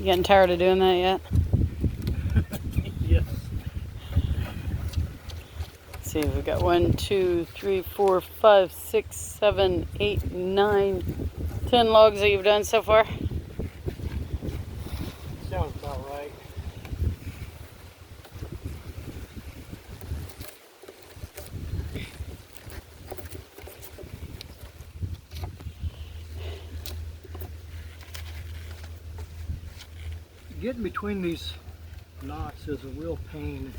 You getting tired of doing that yet? Yes. Let's see, we've got 1, 2, 3, 4, 5, 6, 7, 8, 9, 10 logs that you've done so far. Sounds about right. Getting between these knots is a real pain.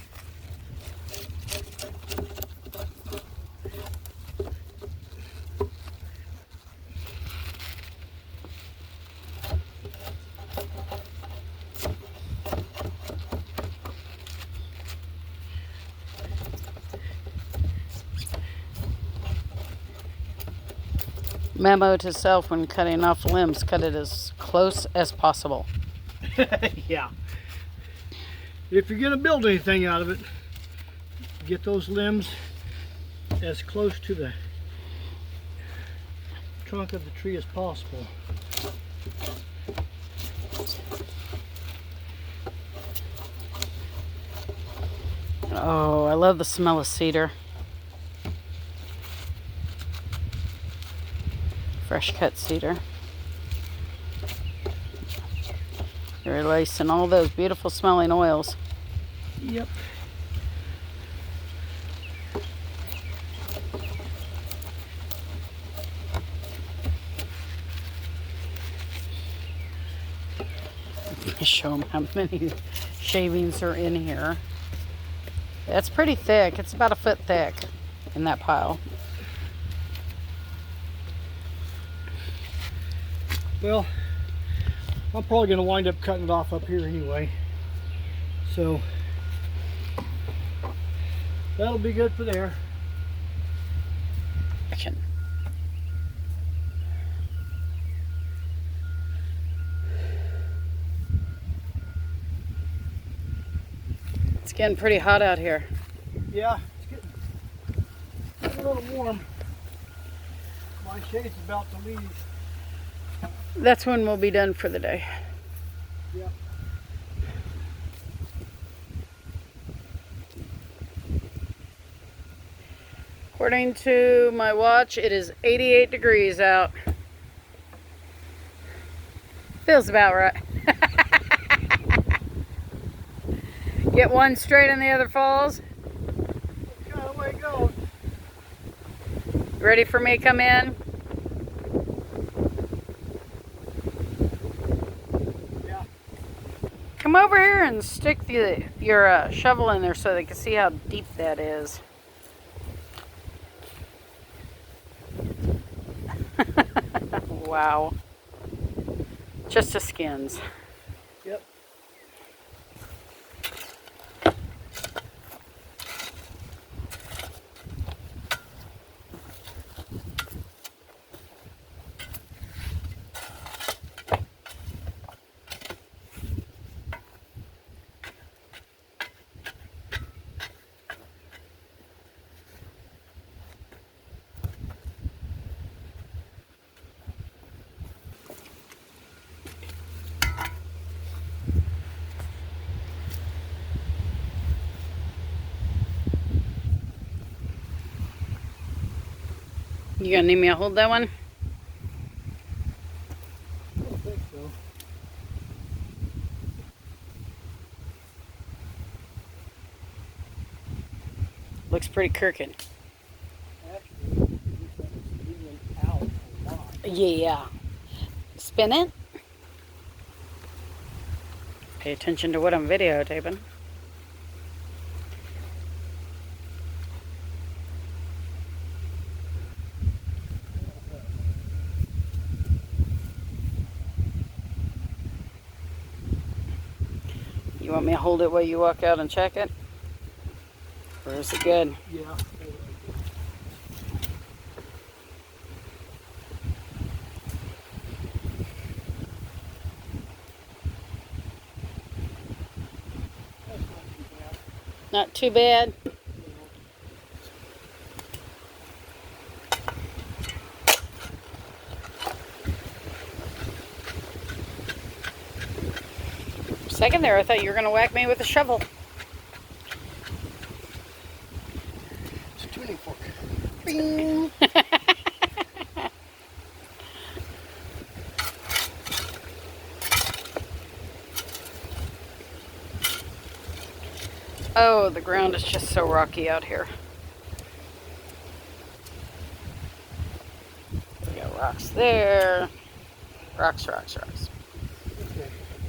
Memo to self when cutting off limbs, cut it as close as possible. Yeah. If you're going to build anything out of it, get those limbs as close to the trunk of the tree as possible. Oh, I love the smell of cedar. Fresh cut cedar. You're releasing all those beautiful smelling oils. Yep. Show them how many shavings are in here. That's pretty thick. It's about a foot thick in that pile. Well, I'm probably going to wind up cutting it off up here anyway. So that'll be good for there. It's getting pretty hot out here. Yeah, it's getting a little warm. My shade's about to leave. That's when we'll be done for the day. Yep. According to my watch, it is 88 degrees out. Feels about right. Get one straight and the other falls. That's kind of the way it goes. Ready for me to come in? Yeah. Come over here and stick your shovel in there so they can see how deep that is. Wow. Just the skins. Yep. You gonna need me to hold that one? I don't think so. Looks pretty crooked. Actually, it's leaning out a lot. Yeah. Spin it. Pay attention to what I'm videotaping. You want me to hold it while you walk out and check it? Or is it good? Yeah. Not too bad. Second there, I thought you were going to whack me with a shovel. It's a tuning fork. Bing. Oh, the ground is just so rocky out here. We got rocks there. Rocks, rocks, rocks.